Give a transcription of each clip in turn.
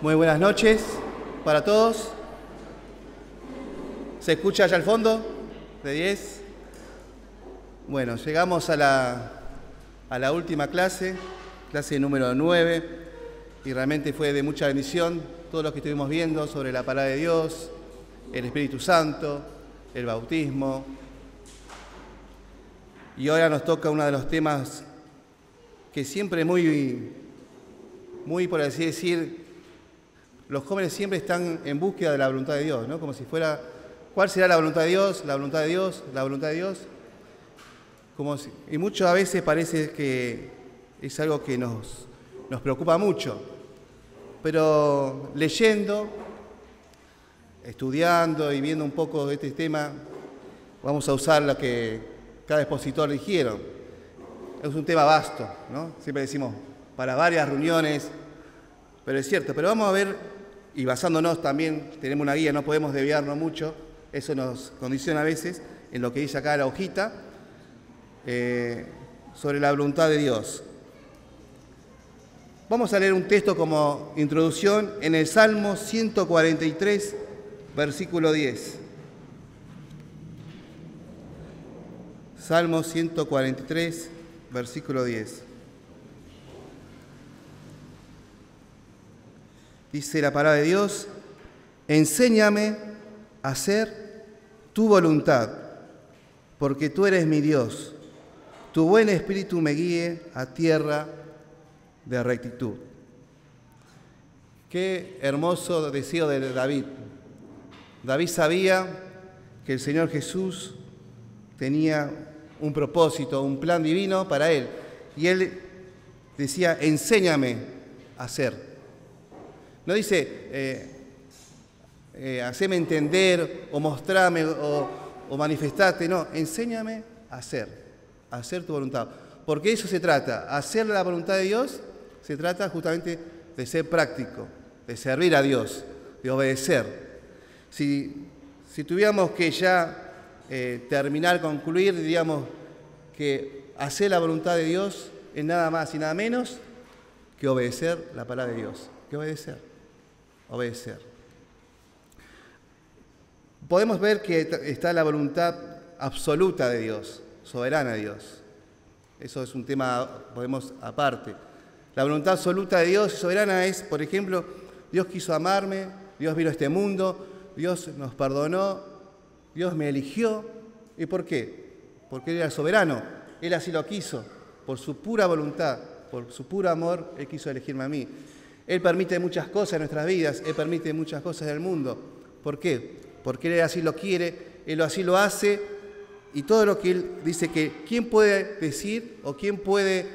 Muy buenas noches para todos. ¿Se escucha allá al fondo? ¿De 10? Bueno, llegamos a la última clase número 9, y realmente fue de mucha bendición todo lo que estuvimos viendo sobre la palabra de Dios, el Espíritu Santo, el bautismo. Y ahora nos toca uno de los temas que siempre muy, por así decir, los jóvenes siempre están en búsqueda de la voluntad de Dios, ¿no? Como si fuera, ¿cuál será la voluntad de Dios? La voluntad de Dios, la voluntad de Dios. Y muchas veces parece que es algo que nos preocupa mucho. Pero leyendo, estudiando y viendo un poco de este tema, vamos a usar lo que cada expositor dijeron. Es un tema vasto, ¿no? Siempre decimos para varias reuniones, pero es cierto. Pero vamos a ver, y basándonos también, tenemos una guía, no podemos desviarnos mucho, eso nos condiciona a veces, en lo que dice acá la hojita, sobre la voluntad de Dios. Vamos a leer un texto como introducción en el Salmo 143, versículo 10. Salmo 143, versículo 10. Dice la palabra de Dios: enséñame a hacer tu voluntad, porque tú eres mi Dios. Tu buen espíritu me guíe a tierra de rectitud. Qué hermoso deseo de David. David sabía que el Señor Jesús tenía un propósito, un plan divino para él. Y él decía, enséñame a hacer. No dice, haceme entender o mostrame o manifestarte. No, enséñame a hacer tu voluntad. Porque eso se trata, hacer la voluntad de Dios, se trata justamente de ser práctico, de servir a Dios, de obedecer. Si tuviéramos que ya terminar, concluir, diríamos que hacer la voluntad de Dios es nada más y nada menos que obedecer la palabra de Dios, que obedecer. Podemos ver que está la voluntad absoluta de Dios, soberana de Dios. Eso es un tema, podemos aparte. La voluntad absoluta de Dios soberana es, por ejemplo, Dios quiso amarme, Dios vino a este mundo, Dios nos perdonó, Dios me eligió. ¿Y por qué? Porque Él era soberano, Él así lo quiso, por su pura voluntad, por su puro amor, Él quiso elegirme a mí. Él permite muchas cosas en nuestras vidas, Él permite muchas cosas del mundo. ¿Por qué? Porque Él así lo quiere, Él así lo hace, y todo lo que Él dice que ¿quién puede decir o quién puede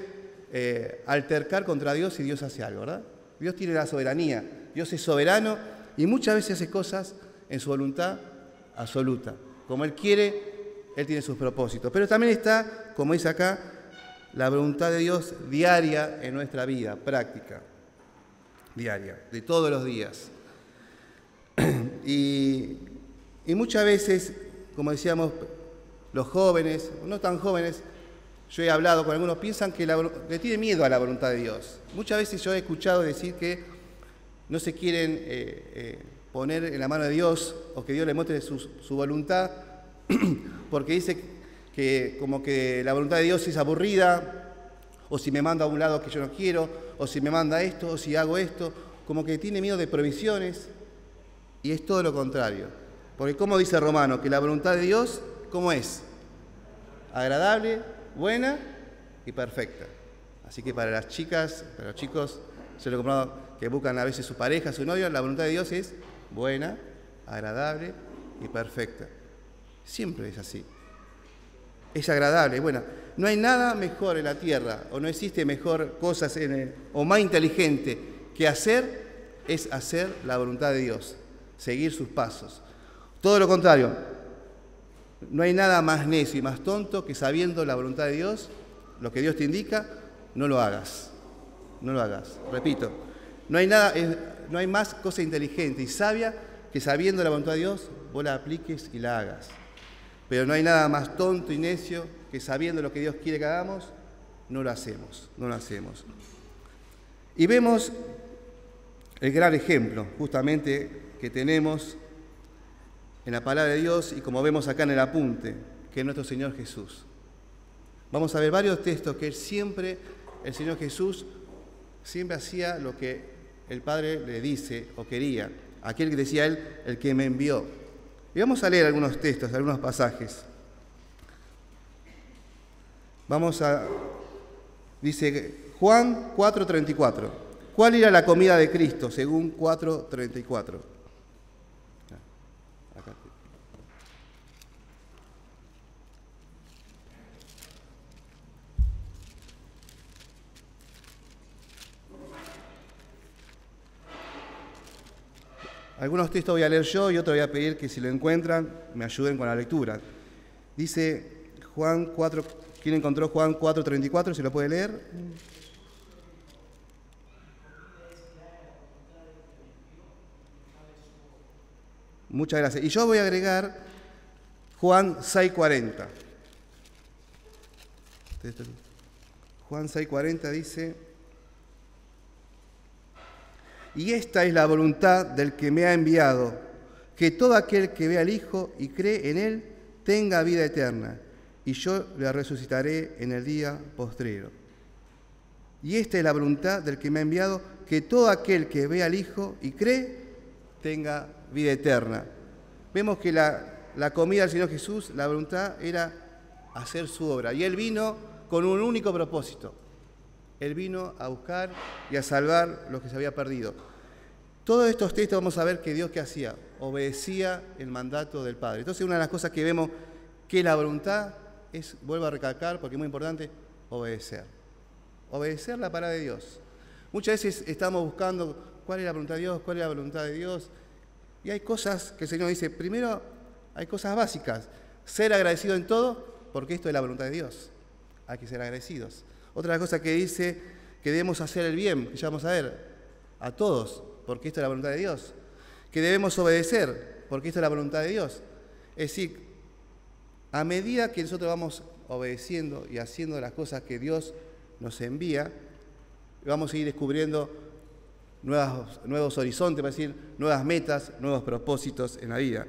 altercar contra Dios si Dios hace algo, verdad? Dios tiene la soberanía, Dios es soberano y muchas veces hace cosas en su voluntad absoluta. Como Él quiere, Él tiene sus propósitos. Pero también está, como dice acá, la voluntad de Dios diaria en nuestra vida, práctica. Diaria, de todos los días. Y muchas veces, como decíamos, los jóvenes, no tan jóvenes, yo he hablado con algunos, piensan que le tienen miedo a la voluntad de Dios. Muchas veces yo he escuchado decir que no se quieren poner en la mano de Dios o que Dios le muestre su voluntad porque dice que como que la voluntad de Dios es aburrida, o si me manda a un lado que yo no quiero, o si me manda esto, o si hago esto, como que tiene miedo de provisiones, y es todo lo contrario. Porque como dice Romano, que la voluntad de Dios, ¿cómo es? Agradable, buena y perfecta. Así que para las chicas, para los chicos, yo lo he comprado que buscan a veces su pareja, su novio, la voluntad de Dios es buena, agradable y perfecta. Siempre es así. Es agradable. Bueno, no hay nada mejor en la tierra, o no existe mejor cosas o más inteligente que es hacer la voluntad de Dios, seguir sus pasos. Todo lo contrario, no hay nada más necio y más tonto que sabiendo la voluntad de Dios, lo que Dios te indica, no lo hagas. No lo hagas. Repito, no hay más cosa inteligente y sabia que sabiendo la voluntad de Dios, vos la apliques y la hagas. Pero no hay nada más tonto y necio que sabiendo lo que Dios quiere que hagamos, no lo hacemos. Y vemos el gran ejemplo justamente que tenemos en la palabra de Dios y como vemos acá en el apunte, que es nuestro Señor Jesús. Vamos a ver varios textos que el Señor Jesús siempre hacía lo que el Padre le dice o quería, aquel que decía él, el que me envió. Y vamos a leer algunos textos, algunos pasajes. Dice Juan 4:34. ¿Cuál era la comida de Cristo según 4:34? Acá. Algunos textos voy a leer yo y otros voy a pedir que si lo encuentran me ayuden con la lectura. Dice Juan 4, ¿quién encontró Juan 4:34? ¿Se lo puede leer? Muchas gracias. Y yo voy a agregar Juan 6:40. Juan 6:40 dice: y esta es la voluntad del que me ha enviado, que todo aquel que ve al Hijo y cree en Él tenga vida eterna, y yo le resucitaré en el día postrero. Y esta es la voluntad del que me ha enviado, que todo aquel que ve al Hijo y cree tenga vida eterna. Vemos que la comida del Señor Jesús, la voluntad era hacer su obra, y Él vino con un único propósito. Él vino a buscar y a salvar lo que se había perdido. Todos estos textos vamos a ver que Dios, ¿qué hacía? Obedecía el mandato del Padre. Entonces, una de las cosas que vemos que la voluntad es, vuelvo a recalcar, porque es muy importante, obedecer. Obedecer la palabra de Dios. Muchas veces estamos buscando cuál es la voluntad de Dios, cuál es la voluntad de Dios. Y hay cosas que el Señor dice, primero hay cosas básicas. Ser agradecido en todo, porque esto es la voluntad de Dios. Hay que ser agradecidos. Otra cosa que dice que debemos hacer el bien, que ya vamos a ver, a todos, porque esto es la voluntad de Dios. Que debemos obedecer, porque esto es la voluntad de Dios. Es decir, a medida que nosotros vamos obedeciendo y haciendo las cosas que Dios nos envía, vamos a ir descubriendo nuevos horizontes, es decir, nuevas metas, nuevos propósitos en la vida.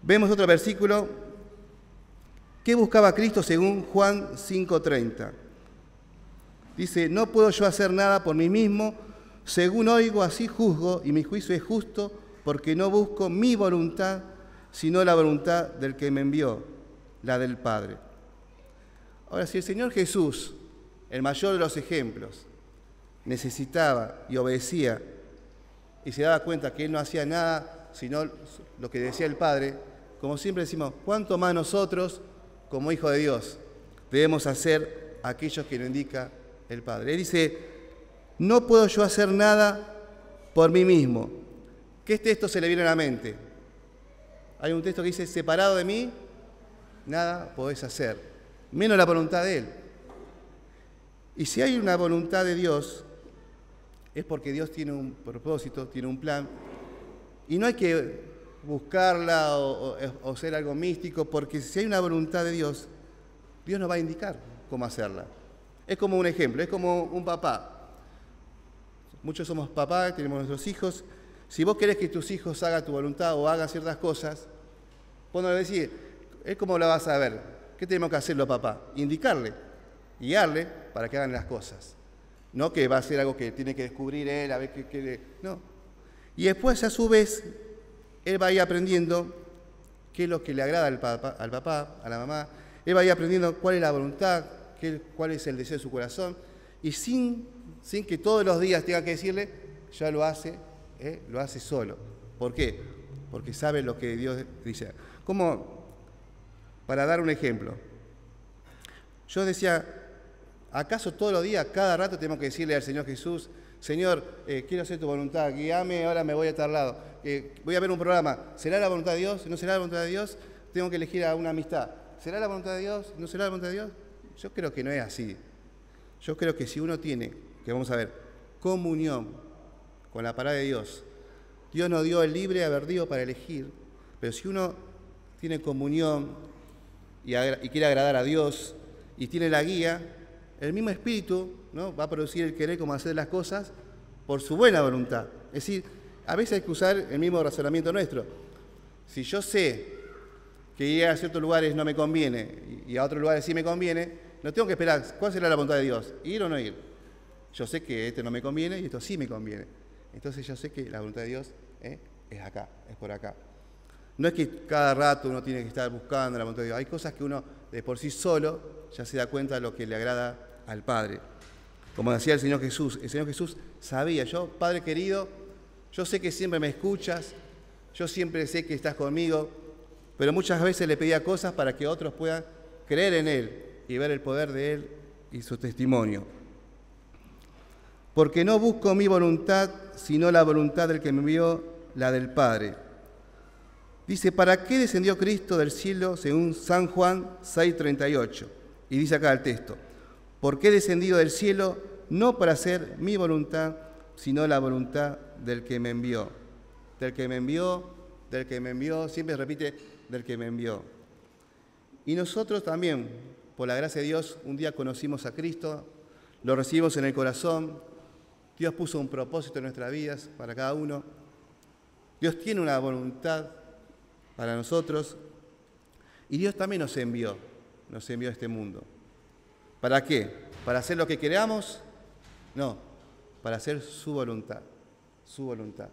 Vemos otro versículo. ¿Qué buscaba Cristo según Juan 5:30? Dice, no puedo yo hacer nada por mí mismo, según oigo, así juzgo, y mi juicio es justo, porque no busco mi voluntad, sino la voluntad del que me envió, la del Padre. Ahora, si el Señor Jesús, el mayor de los ejemplos, necesitaba y obedecía, y se daba cuenta que Él no hacía nada, sino lo que decía el Padre, como siempre decimos, ¿cuánto más nosotros, como hijos de Dios, debemos hacer aquellos que nos indica el Padre? Él dice, no puedo yo hacer nada por mí mismo. ¿Qué texto se le viene a la mente? Hay un texto que dice, separado de mí, nada podés hacer, menos la voluntad de Él. Y si hay una voluntad de Dios, es porque Dios tiene un propósito, tiene un plan, y no hay que buscarla o ser algo místico, porque si hay una voluntad de Dios, Dios nos va a indicar cómo hacerla. Es como un ejemplo, es como un papá. Muchos somos papás, tenemos nuestros hijos. Si vos querés que tus hijos hagan tu voluntad o hagan ciertas cosas, vos no le decís, ¿cómo la vas a ver? ¿Qué tenemos que hacerlo, papá? Indicarle, guiarle para que hagan las cosas. No que va a ser algo que tiene que descubrir él, a ver qué no. Y después, a su vez, él va a ir aprendiendo qué es lo que le agrada al papá, a la mamá. Él va a ir aprendiendo cuál es la voluntad, cuál es el deseo de su corazón. Y sin que todos los días tenga que decirle, ya lo hace solo. ¿Por qué? Porque sabe lo que Dios dice. Como, para dar un ejemplo, yo decía, ¿acaso todos los días, cada rato tenemos que decirle al Señor Jesús, Señor, quiero hacer tu voluntad, guíame, ahora me voy a tal lado, voy a ver un programa, ¿será la voluntad de Dios? ¿No será la voluntad de Dios? Tengo que elegir a una amistad, ¿será la voluntad de Dios? ¿No será la voluntad de Dios? Yo creo que no es así. Yo creo que si uno tiene, que vamos a ver, comunión con la palabra de Dios, Dios nos dio el libre albedrío para elegir, pero si uno tiene comunión y quiere agradar a Dios y tiene la guía, el mismo espíritu, ¿no?, va a producir el querer como hacer las cosas por su buena voluntad. Es decir, a veces hay que usar el mismo razonamiento nuestro. Si yo sé que ir a ciertos lugares no me conviene y a otros lugares sí me conviene, no tengo que esperar cuál será la voluntad de Dios, ir o no ir. Yo sé que este no me conviene y esto sí me conviene. Entonces yo sé que la voluntad de Dios es acá, es por acá. No es que cada rato uno tiene que estar buscando la voluntad de Dios. Hay cosas que uno de por sí solo ya se da cuenta de lo que le agrada al Padre. Como decía el Señor Jesús sabía, yo, Padre querido, yo sé que siempre me escuchas, yo siempre sé que estás conmigo, pero muchas veces le pedía cosas para que otros puedan creer en Él y ver el poder de Él y su testimonio. Porque no busco mi voluntad, sino la voluntad del que me envió, la del Padre. Dice, ¿para qué descendió Cristo del cielo? Según San Juan 6:38. Y dice acá el texto, ¿por qué he descendido del cielo? No para hacer mi voluntad, sino la voluntad del que me envió. Del que me envió, del que me envió, siempre repite, del que me envió. Y nosotros también, por la gracia de Dios, un día conocimos a Cristo, lo recibimos en el corazón, Dios puso un propósito en nuestras vidas para cada uno, Dios tiene una voluntad para nosotros y Dios también nos envió a este mundo. ¿Para qué? ¿Para hacer lo que queramos? No, para hacer su voluntad, su voluntad.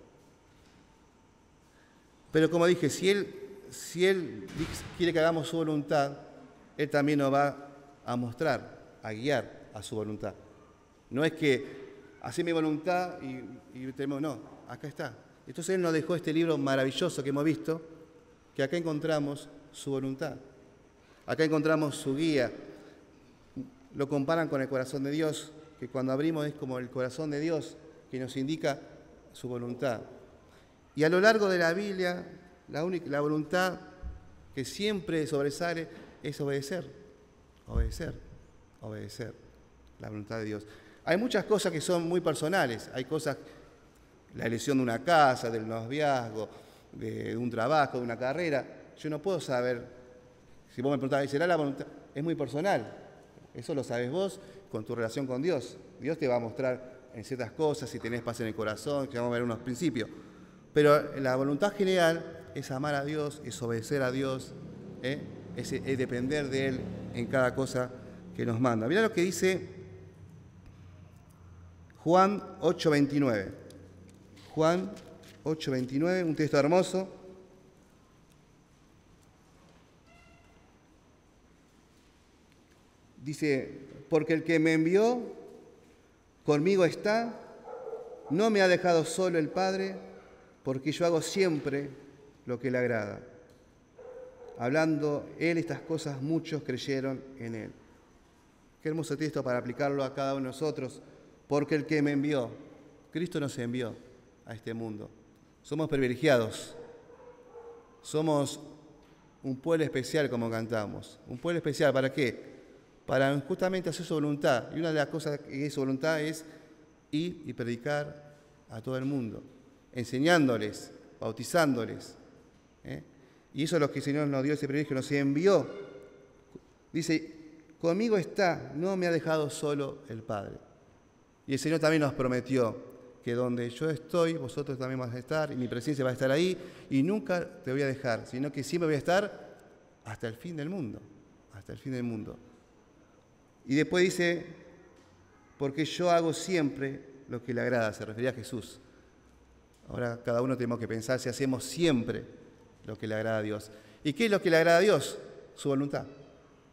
Pero como dije, si Él quiere que hagamos su voluntad, Él también nos va a mostrar, a guiar a su voluntad. No es que hace mi voluntad y tenemos, no, acá está. Entonces Él nos dejó este libro maravilloso que hemos visto, que acá encontramos su voluntad. Acá encontramos su guía. Lo comparan con el corazón de Dios, que cuando abrimos es como el corazón de Dios que nos indica su voluntad. Y a lo largo de la Biblia, la voluntad que siempre sobresale es obedecer, la voluntad de Dios. Hay muchas cosas que son muy personales, hay cosas, la elección de una casa, del noviazgo, de un trabajo, de una carrera. Yo no puedo saber, si vos me preguntás, ¿será la voluntad? Es muy personal, eso lo sabes vos con tu relación con Dios. Dios te va a mostrar en ciertas cosas, si tenés paz en el corazón, que vamos a ver unos principios. Pero la voluntad general es amar a Dios, es obedecer a Dios, es depender de Él en cada cosa que nos manda. Mirá lo que dice Juan 8:29. Juan 8:29, un texto hermoso. Dice, porque el que me envió conmigo está, no me ha dejado solo el Padre, porque yo hago siempre lo que le agrada. Hablando Él estas cosas, muchos creyeron en Él. Qué hermoso texto para aplicarlo a cada uno de nosotros, porque el que me envió, Cristo nos envió a este mundo. Somos privilegiados, somos un pueblo especial como cantamos. Un pueblo especial, ¿para qué? Para justamente hacer su voluntad. Y una de las cosas que es su voluntad es ir y predicar a todo el mundo, enseñándoles, bautizándoles. Y eso es lo que el Señor nos dio, ese privilegio, nos envió. Dice, conmigo está, no me ha dejado solo el Padre. Y el Señor también nos prometió que donde yo estoy, vosotros también vas a estar, y mi presencia va a estar ahí, y nunca te voy a dejar, sino que siempre voy a estar hasta el fin del mundo, hasta el fin del mundo. Y después dice, porque yo hago siempre lo que le agrada, se refería a Jesús. Ahora cada uno tenemos que pensar si hacemos siempre lo que le agrada a Dios. ¿Y qué es lo que le agrada a Dios? Su voluntad,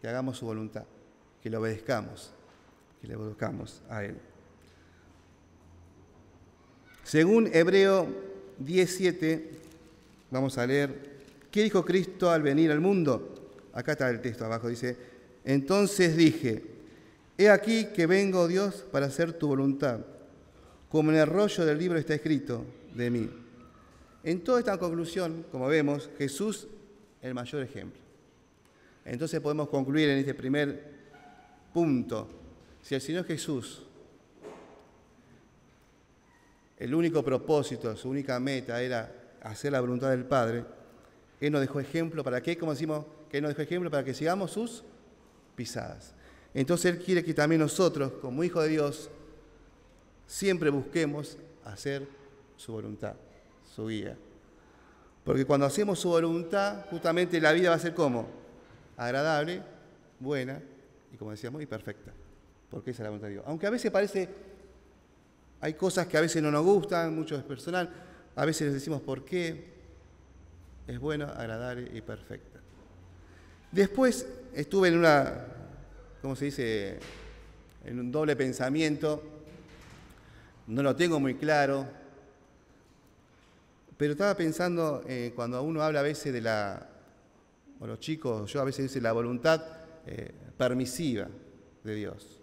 que hagamos su voluntad, que le obedezcamos a Él. Según Hebreo 10:7, vamos a leer, ¿qué dijo Cristo al venir al mundo? Acá está el texto abajo, dice, entonces dije, he aquí que vengo, Dios, para hacer tu voluntad, como en el rollo del libro está escrito de mí. En toda esta conclusión, como vemos, Jesús el mayor ejemplo. Entonces podemos concluir en este primer punto, si el Señor Jesús, el único propósito, su única meta era hacer la voluntad del Padre, Él nos dejó ejemplo, ¿para qué? Como decimos, que Él nos dejó ejemplo para que sigamos sus pisadas. Entonces Él quiere que también nosotros, como hijos de Dios, siempre busquemos hacer su voluntad, su guía. Porque cuando hacemos su voluntad, justamente la vida va a ser como agradable, buena y, como decíamos, y perfecta. Porque esa es la voluntad de Dios. Aunque a veces hay cosas que a veces no nos gustan, mucho es personal, a veces les decimos por qué, es buena, agradable y perfecta. Después estuve en ¿cómo se dice?, en un doble pensamiento, no lo tengo muy claro, pero estaba pensando cuando uno habla a veces o los chicos, yo a veces dice la voluntad permisiva de Dios.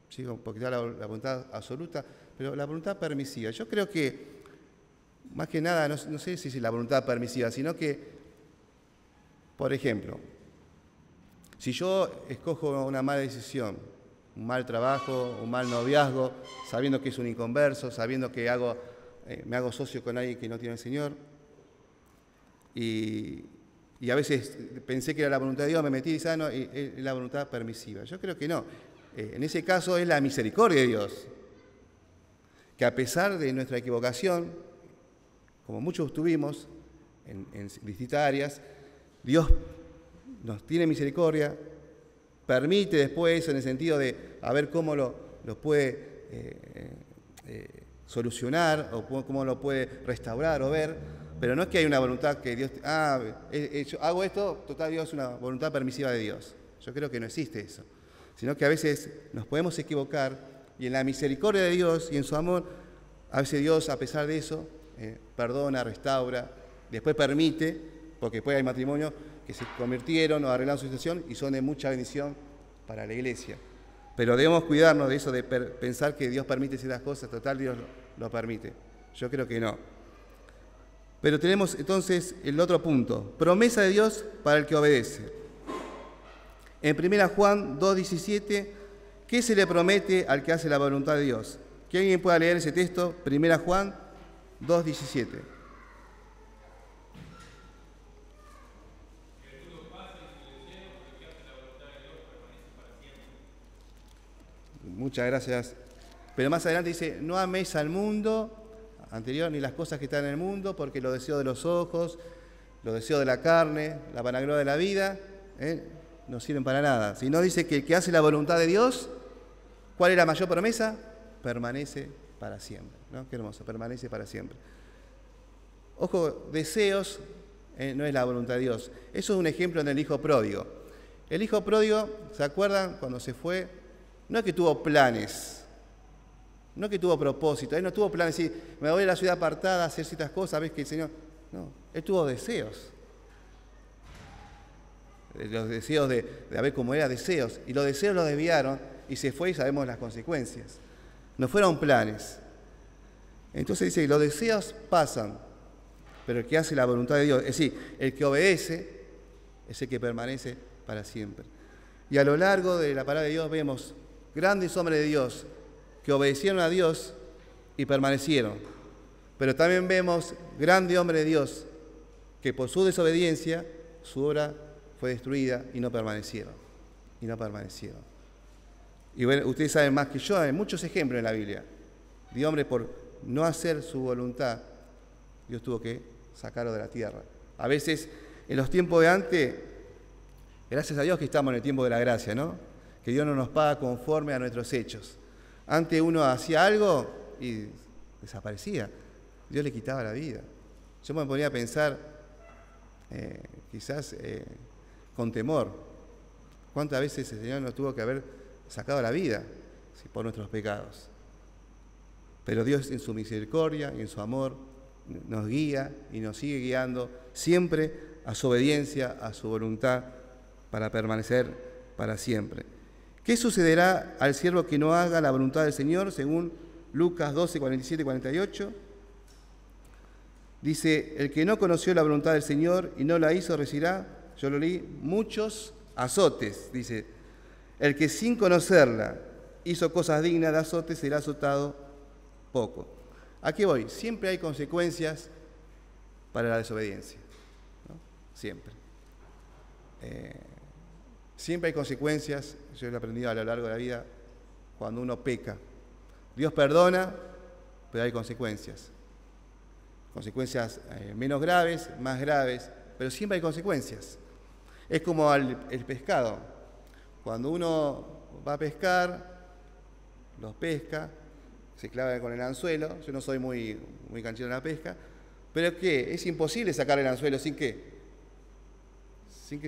¿Sí? Porque está la voluntad absoluta, pero la voluntad permisiva. Yo creo que, más que nada, no sé si es la voluntad permisiva, sino que, por ejemplo, si yo escojo una mala decisión, un mal trabajo, un mal noviazgo, sabiendo que es un inconverso, sabiendo que me hago socio con alguien que no tiene al Señor, y a veces pensé que era la voluntad de Dios, me metí y dije, no, es la voluntad permisiva. Yo creo que no. En ese caso es la misericordia de Dios, que a pesar de nuestra equivocación, como muchos tuvimos en distintas áreas, Dios nos tiene misericordia, permite después, en el sentido de a ver cómo lo puede solucionar o cómo lo puede restaurar o ver, pero no es que hay una voluntad que Dios, yo hago esto, total, Dios es una voluntad permisiva de Dios. Yo creo que no existe eso, sino que a veces nos podemos equivocar y en la misericordia de Dios y en su amor, a veces Dios, a pesar de eso, perdona, restaura, después permite, porque después hay matrimonios que se convirtieron o arreglaron su situación y son de mucha bendición para la iglesia. Pero debemos cuidarnos de eso, de pensar que Dios permite ciertas cosas, total, Dios lo permite. Yo creo que no. Pero tenemos entonces el otro punto, promesa de Dios para el que obedece. En 1 Juan 2:17, ¿qué se le promete al que hace la voluntad de Dios? Que alguien pueda leer ese texto, 1 Juan 2:17. Muchas gracias. Pero más adelante dice, no améis al mundo anterior ni las cosas que están en el mundo, porque los deseos de los ojos, los deseos de la carne, la vanagloria de la vida, no sirven para nada. Sino dice que el que hace la voluntad de Dios, ¿cuál es la mayor promesa? Permanece para siempre. ¿No? Qué hermoso, permanece para siempre. Ojo, deseos no es la voluntad de Dios. Eso es un ejemplo en el hijo pródigo. El hijo pródigo, ¿se acuerdan cuando se fue? No es que tuvo planes, no es que tuvo propósito, él no tuvo planes, decir, me voy a la ciudad apartada a hacer ciertas cosas, ves que el Señor... No, él tuvo deseos. Los deseos de ver cómo era, deseos. Y los deseos los desviaron y se fue y sabemos las consecuencias. No fueron planes. Entonces dice, los deseos pasan, pero el que hace la voluntad de Dios, es decir, el que obedece, es el que permanece para siempre. Y a lo largo de la palabra de Dios vemos grandes hombres de Dios que obedecieron a Dios y permanecieron. Pero también vemos grandes hombres de Dios que por su desobediencia, su obra fue destruida y no permanecieron. Y bueno, ustedes saben más que yo, hay muchos ejemplos en la Biblia de hombres por no hacer su voluntad, Dios tuvo que sacarlo de la tierra. A veces, en los tiempos de antes, gracias a Dios que estamos en el tiempo de la gracia, ¿no? Que Dios no nos paga conforme a nuestros hechos. Antes uno hacía algo y desaparecía. Dios le quitaba la vida. Yo me ponía a pensar, quizás con temor, cuántas veces el Señor nos tuvo que haber sacado la vida por nuestros pecados. Pero Dios en su misericordia y en su amor nos guía y nos sigue guiando siempre a su obediencia, a su voluntad para permanecer para siempre. ¿Qué sucederá al siervo que no haga la voluntad del Señor? Según Lucas 12, 47 y 48. Dice, el que no conoció la voluntad del Señor y no la hizo recibirá, yo lo leí, muchos azotes. Dice, el que sin conocerla hizo cosas dignas de azotes será azotado poco. ¿A qué voy? Siempre hay consecuencias para la desobediencia, ¿no? Siempre. Siempre hay consecuencias, yo lo he aprendido a lo largo de la vida, cuando uno peca. Dios perdona, pero hay consecuencias. Consecuencias menos graves, más graves, pero siempre hay consecuencias. Es como el pescado. Cuando uno va a pescar, los pesca, se clava con el anzuelo. Yo no soy muy canchero en la pesca, pero ¿qué? Es imposible sacar el anzuelo sin que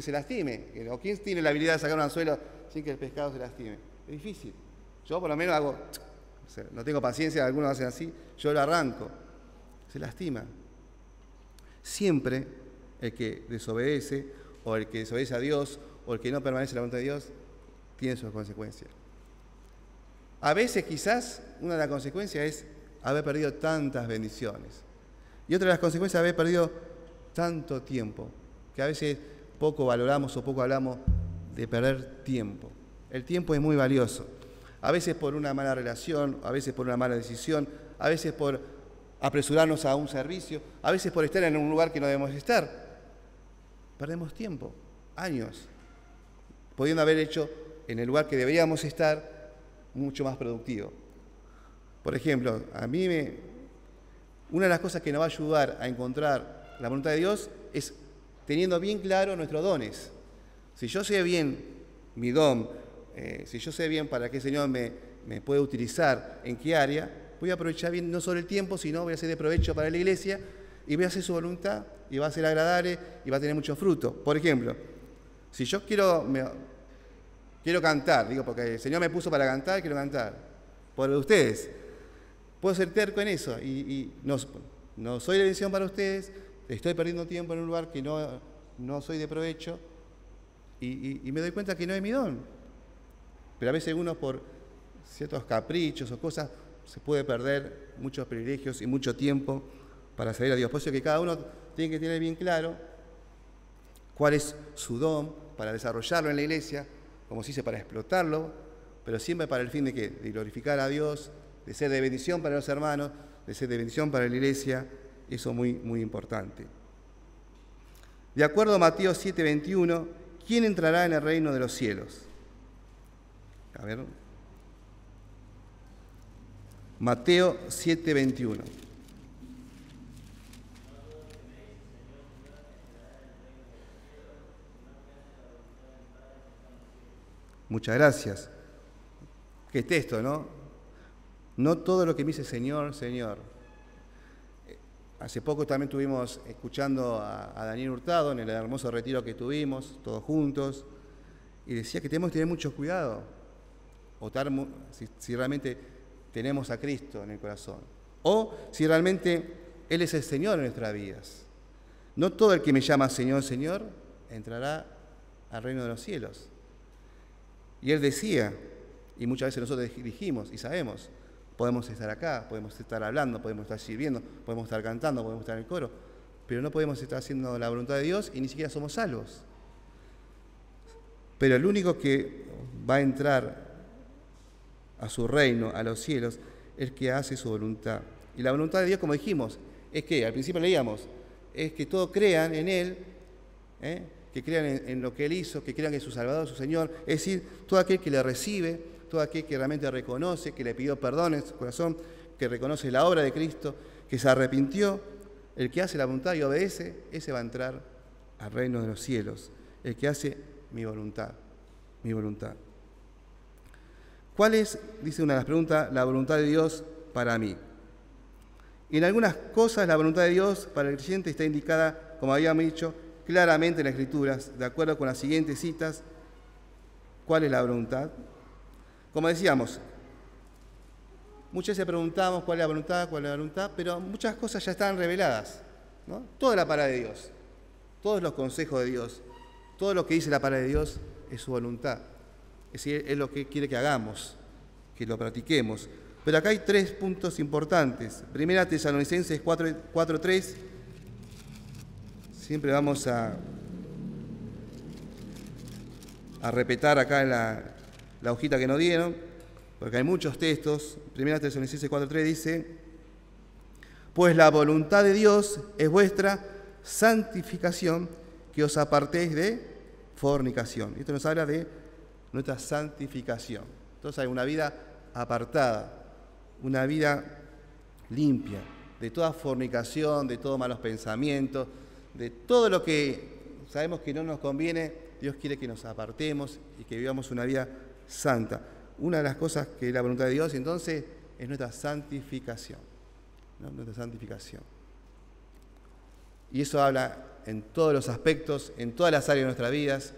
se lastime. ¿O quién tiene la habilidad de sacar un anzuelo sin que el pescado se lastime? Es difícil. Yo por lo menos hago, no tengo paciencia, algunos hacen así, yo lo arranco. Se lastima. Siempre el que desobedece, o el que desobedece a Dios, o el que no permanece en la voluntad de Dios, tiene sus consecuencias. A veces quizás una de las consecuencias es haber perdido tantas bendiciones. Y otra de las consecuencias es haber perdido tanto tiempo, que a veces poco valoramos o poco hablamos de perder tiempo. El tiempo es muy valioso. A veces por una mala relación, a veces por una mala decisión, a veces por apresurarnos a un servicio, a veces por estar en un lugar que no debemos estar. Perdemos tiempo, años, pudiendo haber hecho en el lugar que deberíamos estar mucho más productivo. Por ejemplo, una de las cosas que nos va a ayudar a encontrar la voluntad de Dios es teniendo bien claro nuestros dones. Si yo sé bien mi don, si yo sé bien para qué el Señor me puede utilizar, en qué área, voy a aprovechar bien no solo el tiempo, sino voy a hacer de provecho para la iglesia y voy a hacer su voluntad y va a ser agradable y va a tener mucho fruto. Por ejemplo, si yo quiero cantar, digo, porque el Señor me puso para cantar, quiero cantar, por ustedes. Puedo ser terco en eso y no soy de bendición para ustedes, estoy perdiendo tiempo en un lugar que no soy de provecho y me doy cuenta que no es mi don. Pero a veces uno por ciertos caprichos o cosas se puede perder muchos privilegios y mucho tiempo para servir a Dios. Por eso que cada uno tiene que tener bien claro cuál es su don para desarrollarlo en la iglesia, como se dice, para explotarlo, pero siempre para el fin de ¿qué? De glorificar a Dios, de ser de bendición para los hermanos, de ser de bendición para la iglesia. Eso es muy, muy importante. De acuerdo a Mateo 7:21, ¿quién entrará en el reino de los cielos? A ver. Mateo 7:21. Muchas gracias. Qué texto, ¿no? No todo lo que me dice Señor, Señor. Hace poco también estuvimos escuchando a Daniel Hurtado en el hermoso retiro que tuvimos, todos juntos, y decía que tenemos que tener mucho cuidado, si realmente tenemos a Cristo en el corazón, o si realmente Él es el Señor en nuestras vidas. No todo el que me llama Señor, Señor, entrará al reino de los cielos. Y Él decía, y muchas veces nosotros dijimos y sabemos, podemos estar acá, podemos estar hablando, podemos estar sirviendo, podemos estar cantando, podemos estar en el coro, pero no podemos estar haciendo la voluntad de Dios y ni siquiera somos salvos. Pero el único que va a entrar a su reino, a los cielos, es el que hace su voluntad. Y la voluntad de Dios, como dijimos, es que, al principio leíamos, es que todos crean en Él, que crean en lo que Él hizo, que crean que es su Salvador, su Señor, es decir, todo aquel que le recibe, todo aquel que realmente reconoce, que le pidió perdón en su corazón, que reconoce la obra de Cristo, que se arrepintió, el que hace la voluntad y obedece, ese va a entrar al reino de los cielos, el que hace mi voluntad, mi voluntad. ¿Cuál es, dice una de las preguntas, la voluntad de Dios para mí? En algunas cosas la voluntad de Dios para el creyente está indicada, como habíamos dicho, claramente en las Escrituras, de acuerdo con las siguientes citas. ¿Cuál es la voluntad? Como decíamos, muchas veces preguntamos cuál es la voluntad, pero muchas cosas ya están reveladas, ¿no? Toda la palabra de Dios, todos los consejos de Dios, todo lo que dice la palabra de Dios es su voluntad. Es decir, es lo que quiere que hagamos, que lo practiquemos. Pero acá hay 3 puntos importantes. Primera Tesalonicenses 4:3. Siempre vamos a repetir acá en la hojita que nos dieron, porque hay muchos textos. Primera Tesalonicenses 4:3 dice: pues la voluntad de Dios es vuestra santificación, que os apartéis de fornicación. Esto nos habla de nuestra santificación. Entonces hay una vida apartada, una vida limpia de toda fornicación, de todos malos pensamientos, de todo lo que sabemos que no nos conviene. Dios quiere que nos apartemos y que vivamos una vida santa. Una de las cosas que es la voluntad de Dios, entonces, es nuestra santificación, ¿no? Nuestra santificación. Y eso habla en todos los aspectos, en todas las áreas de nuestras vidas,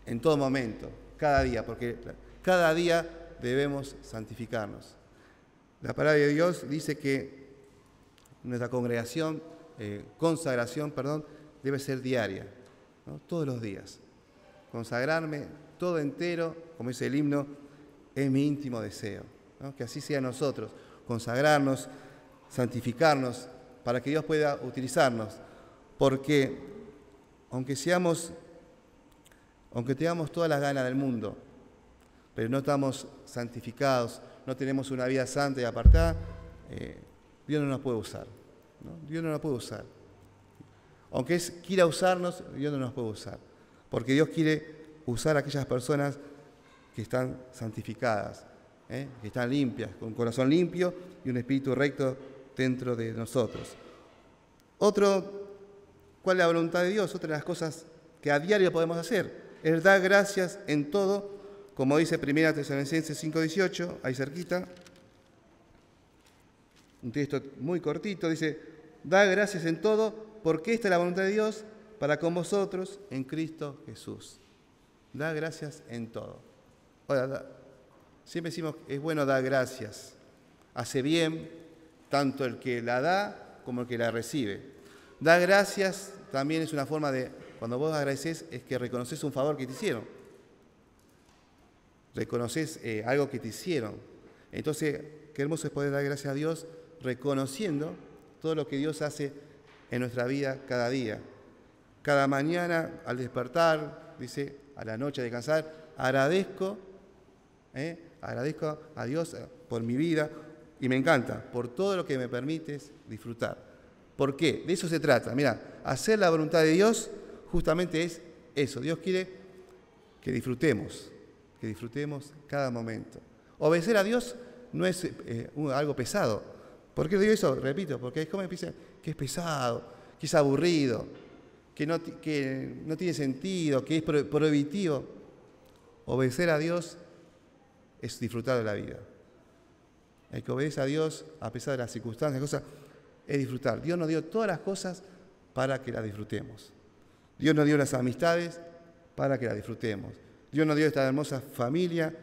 en todo momento, cada día, porque cada día debemos santificarnos. La palabra de Dios dice que nuestra consagración, debe ser diaria, ¿no? Todos los días. Consagrarme todo entero, como dice el himno, es mi íntimo deseo, ¿no? Que así sea nosotros, consagrarnos, santificarnos, para que Dios pueda utilizarnos, porque aunque tengamos todas las ganas del mundo, pero no estamos santificados, no tenemos una vida santa y apartada, Dios no nos puede usar, ¿no? Dios no nos puede usar. Aunque quiera usarnos, Dios no nos puede usar, porque Dios quiere usar a aquellas personas que están santificadas, que están limpias, con un corazón limpio y un espíritu recto dentro de nosotros. ¿Cuál es la voluntad de Dios? Otra de las cosas que a diario podemos hacer es dar gracias en todo, como dice 1 Tesalonicenses 5:18, ahí cerquita, un texto muy cortito, dice: da gracias en todo, porque esta es la voluntad de Dios para con vosotros en Cristo Jesús. Da gracias en todo. Ahora, siempre decimos que es bueno dar gracias. Hace bien tanto el que la da como el que la recibe. Dar gracias también es una forma de, cuando vos agradeces, es que reconoces un favor que te hicieron. Reconoces algo que te hicieron. Entonces, qué hermoso es poder dar gracias a Dios reconociendo todo lo que Dios hace en nuestra vida cada día. Cada mañana al despertar, dice, a la noche al descansar, agradezco a Dios por mi vida y me encanta, por todo lo que me permites disfrutar. ¿Por qué? De eso se trata. Mira, hacer la voluntad de Dios justamente es eso. Dios quiere que disfrutemos cada momento. Obedecer a Dios no es algo pesado. ¿Por qué digo eso? Repito, porque es como empieza que es pesado, que es aburrido, que no tiene sentido, que es prohibitivo. Obedecer a Dios es disfrutar de la vida. El que obedece a Dios, a pesar de las circunstancias, cosas, es disfrutar. Dios nos dio todas las cosas para que las disfrutemos. Dios nos dio las amistades para que las disfrutemos. Dios nos dio esta hermosa familia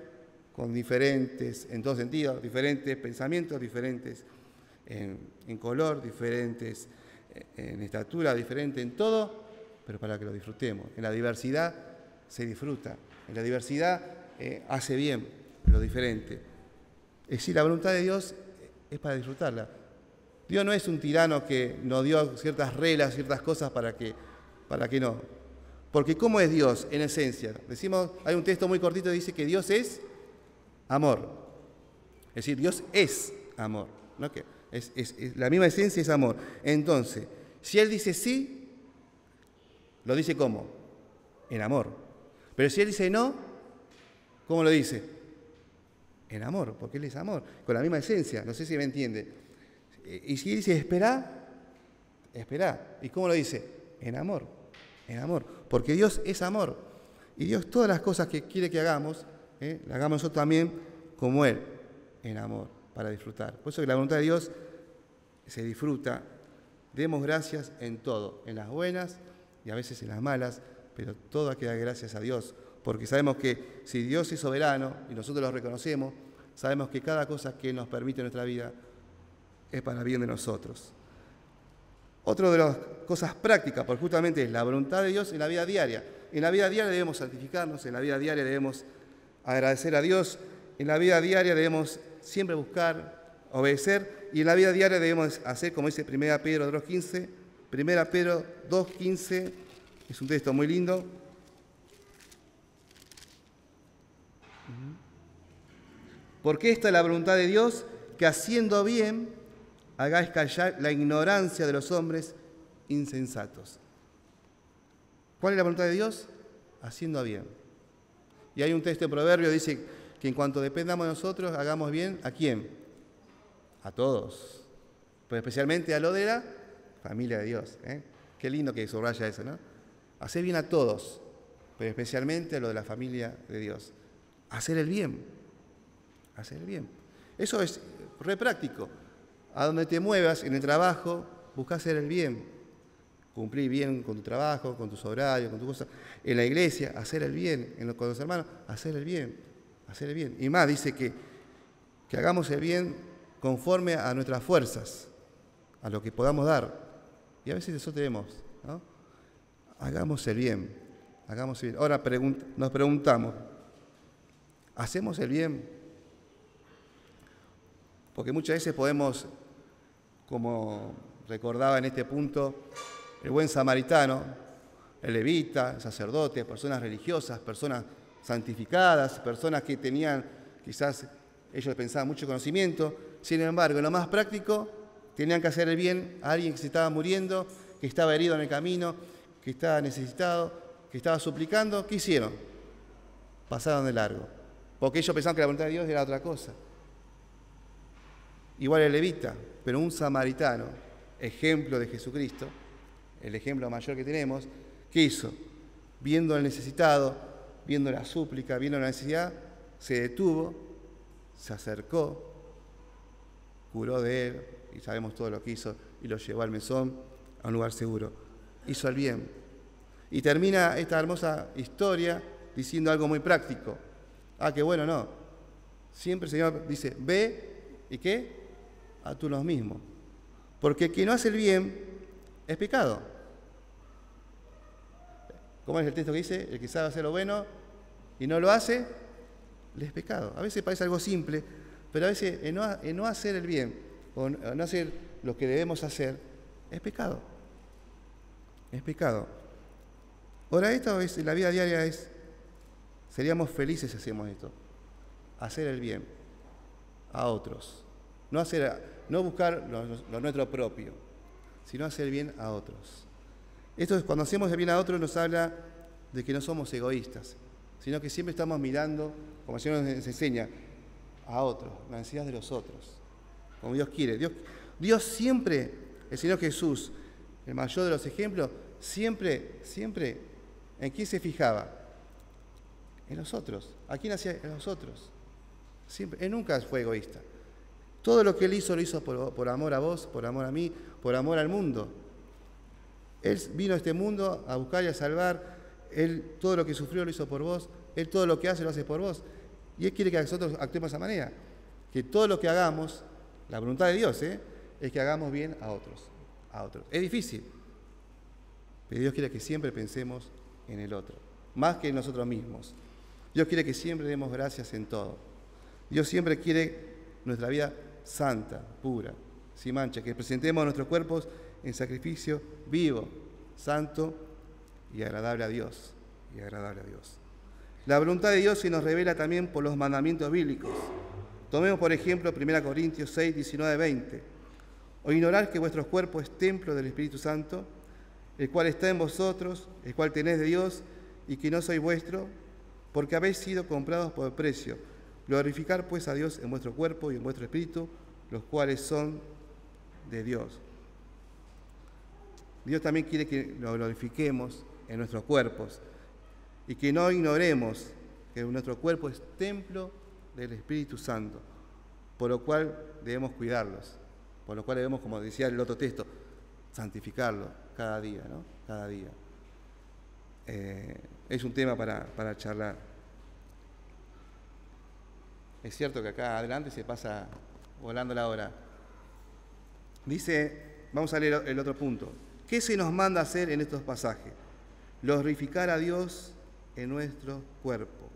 con diferentes, en todos sentidos, diferentes pensamientos, diferentes en color, diferentes en estatura, diferentes en todo, pero para que lo disfrutemos. En la diversidad se disfruta. En la diversidad hace bien lo diferente. Es decir, la voluntad de Dios es para disfrutarla. Dios no es un tirano que nos dio ciertas reglas, ciertas cosas para que no. Porque ¿cómo es Dios en esencia? Decimos, hay un texto muy cortito que dice que Dios es amor. Es decir, Dios es amor, ¿no? Que es la misma esencia es amor. Entonces, si Él dice sí, lo dice ¿cómo? En amor. Pero si Él dice no, ¿cómo lo dice? En amor, porque Él es amor, con la misma esencia, no sé si me entiende. Y si Él dice esperá, ¿y cómo lo dice? En amor, porque Dios es amor. Y Dios todas las cosas que quiere que hagamos, las hagamos nosotros también como Él, en amor, para disfrutar. Por eso que la voluntad de Dios se disfruta. Demos gracias en todo, en las buenas y a veces en las malas, pero todo hay que dar gracias a Dios, porque sabemos que si Dios es soberano y nosotros lo reconocemos, sabemos que cada cosa que Él nos permite en nuestra vida es para el bien de nosotros. Otra de las cosas prácticas, porque justamente es la voluntad de Dios en la vida diaria. En la vida diaria debemos santificarnos, en la vida diaria debemos agradecer a Dios, en la vida diaria debemos siempre buscar, obedecer, y en la vida diaria debemos hacer, como dice 1 Pedro 2.15, 1 Pedro 2.15, es un texto muy lindo. Porque esta es la voluntad de Dios, que haciendo bien hagáis callar la ignorancia de los hombres insensatos. ¿Cuál es la voluntad de Dios? Haciendo bien. Y hay un texto en Proverbios que dice que en cuanto dependamos de nosotros, hagamos bien, ¿a quién? A todos. pero especialmente a lo de la familia de Dios. Qué lindo que subraya eso, ¿no? Hacer bien a todos, pero especialmente a lo de la familia de Dios. Hacer el bien. Hacer el bien. Eso es re práctico. A donde te muevas, en el trabajo, busca hacer el bien. Cumplir bien con tu trabajo, con tus horarios, con tus cosas. En la iglesia, hacer el bien. Con los hermanos, hacer el bien. Hacer el bien. Y más, dice que hagamos el bien conforme a nuestras fuerzas, a lo que podamos dar. Y a veces eso tenemos, ¿no? Hagamos el bien. Hagamos el bien. Ahora nos preguntamos, ¿hacemos el bien? Porque muchas veces podemos, como recordaba en este punto, el buen samaritano, el levita, el sacerdote, personas religiosas, personas santificadas, personas que tenían, quizás ellos pensaban mucho conocimiento, sin embargo, en lo más práctico, tenían que hacer el bien a alguien que se estaba muriendo, que estaba herido en el camino, que estaba necesitado, que estaba suplicando. ¿Qué hicieron? Pasaron de largo, porque ellos pensaban que la voluntad de Dios era otra cosa. Igual el levita, pero un samaritano, ejemplo de Jesucristo, el ejemplo mayor que tenemos, ¿qué hizo? Viendo al necesitado, viendo la súplica, viendo la necesidad, se detuvo, se acercó, curó de él, y sabemos todo lo que hizo, y lo llevó al mesón, a un lugar seguro. Hizo el bien. Y termina esta hermosa historia diciendo algo muy práctico. Que bueno, no. Siempre el Señor dice, ve, ¿y qué? A tú los mismos. Porque el que no hace el bien es pecado. ¿Cómo es el texto que dice? El que sabe hacer lo bueno y no lo hace, le es pecado. A veces parece algo simple, pero a veces el no hacer el bien o no hacer lo que debemos hacer es pecado. Es pecado. Ahora, esto es, en la vida diaria seríamos felices si hacemos esto. Hacer el bien a otros. No buscar lo nuestro propio, sino hacer el bien a otros. Esto es, cuando hacemos el bien a otros, nos habla de que no somos egoístas, sino que siempre estamos mirando, como el Señor nos enseña, a otros, la necesidad de los otros, como Dios quiere. Dios siempre, el Señor Jesús, el mayor de los ejemplos, siempre, ¿en quién se fijaba? En los otros. ¿A quién hacía? En los otros. Siempre. Él nunca fue egoísta. Todo lo que Él hizo, lo hizo por amor a vos, por amor a mí, por amor al mundo. Él vino a este mundo a buscar y a salvar. Él todo lo que sufrió lo hizo por vos. Él todo lo que hace lo hace por vos. Y Él quiere que nosotros actuemos de esa manera. Que todo lo que hagamos, la voluntad de Dios, es que hagamos bien a otros. Es difícil. Pero Dios quiere que siempre pensemos en el otro, más que en nosotros mismos. Dios quiere que siempre demos gracias en todo. Dios siempre quiere nuestra vida santa, pura, sin mancha, que presentemos nuestros cuerpos en sacrificio vivo, santo y agradable a Dios. La voluntad de Dios se nos revela también por los mandamientos bíblicos. Tomemos, por ejemplo, 1 Corintios 6, 19, 20. ¿O ignorar que vuestro cuerpo es templo del Espíritu Santo, el cual está en vosotros, el cual tenéis de Dios, y que no sois vuestro, porque habéis sido comprados por precio? Glorificar pues a Dios en vuestro cuerpo y en vuestro espíritu, los cuales son de Dios. Dios también quiere que lo glorifiquemos en nuestros cuerpos y que no ignoremos que nuestro cuerpo es templo del Espíritu Santo, por lo cual debemos cuidarlos, por lo cual debemos, como decía el otro texto, santificarlo cada día, ¿no? Cada día. Es un tema para charlar. Es cierto que acá adelante se pasa volando la hora. Dice, vamos a leer el otro punto. ¿Qué se nos manda hacer en estos pasajes? Glorificar a Dios en nuestro cuerpo.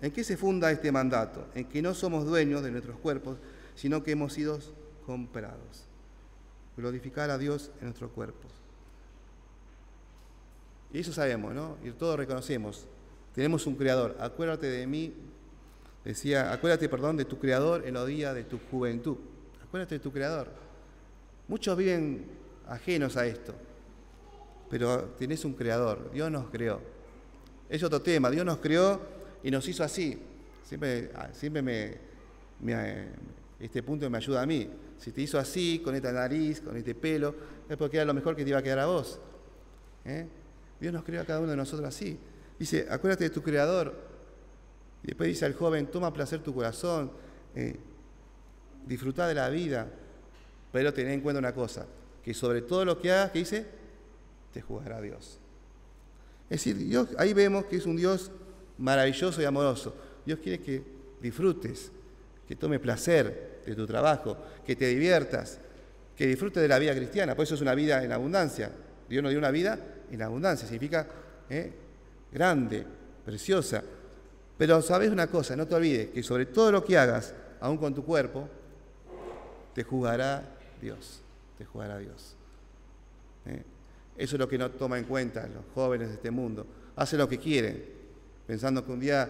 ¿En qué se funda este mandato? En que no somos dueños de nuestros cuerpos, sino que hemos sido comprados. Glorificar a Dios en nuestros cuerpos. Y eso sabemos, ¿no? Y todos reconocemos. Tenemos un Creador. Acuérdate de mí, acuérdate de tu Creador en los días de tu juventud. Acuérdate de tu Creador. Muchos viven ajenos a esto, pero tenés un Creador. Dios nos creó. Es otro tema. Dios nos creó y nos hizo así. Siempre este punto me ayuda a mí. Si te hizo así, con esta nariz, con este pelo, es porque era lo mejor que te iba a quedar a vos. Dios nos creó a cada uno de nosotros así. Dice, acuérdate de tu Creador. Y después dice al joven, toma placer tu corazón, disfruta de la vida, pero ten en cuenta una cosa, que sobre todo lo que hagas, ¿qué dice? Te juzgará Dios. Es decir, Dios, ahí vemos que es un Dios maravilloso y amoroso. Dios quiere que disfrutes, que tomes placer de tu trabajo, que te diviertas, que disfrutes de la vida cristiana. Por eso es una vida en abundancia. Dios nos dio una vida en abundancia, significa grande, preciosa. Pero sabes una cosa, no te olvides que sobre todo lo que hagas, aún con tu cuerpo, te juzgará Dios. Te juzgará Dios. Eso es lo que no toma en cuenta los jóvenes de este mundo. Hacen lo que quieren, pensando que un día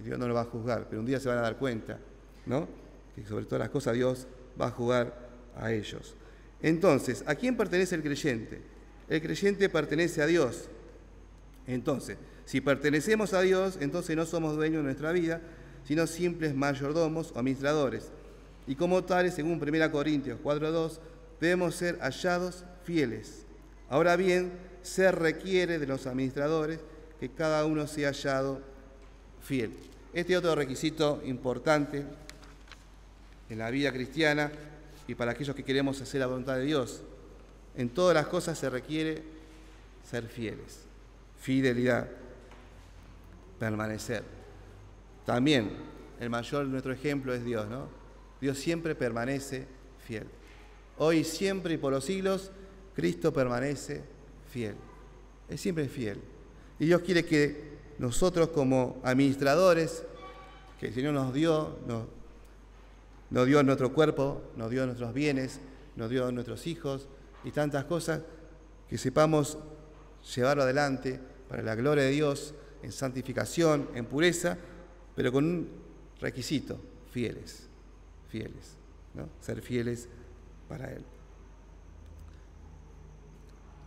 Dios no lo va a juzgar, pero un día se van a dar cuenta, ¿no? Que sobre todas las cosas Dios va a juzgar a ellos. Entonces, ¿a quién pertenece el creyente? El creyente pertenece a Dios. Entonces, si pertenecemos a Dios, entonces no somos dueños de nuestra vida, sino simples mayordomos o administradores. Y como tales, según 1 Corintios 4:2, debemos ser hallados fieles. Ahora bien, se requiere de los administradores que cada uno sea hallado fiel. Este es otro requisito importante en la vida cristiana y para aquellos que queremos hacer la voluntad de Dios. En todas las cosas se requiere ser fieles, fidelidad, permanecer. También el mayor de nuestro ejemplo es Dios, ¿no? Dios siempre permanece fiel. Hoy, siempre y por los siglos, Cristo permanece fiel. Él siempre es fiel. Y Dios quiere que nosotros como administradores, que el Señor nos dio nuestro cuerpo, nos dio nuestros bienes, nos dio nuestros hijos y tantas cosas, que sepamos llevarlo adelante para la gloria de Dios, en santificación, en pureza, pero con un requisito, fieles, ¿no? Ser fieles para Él.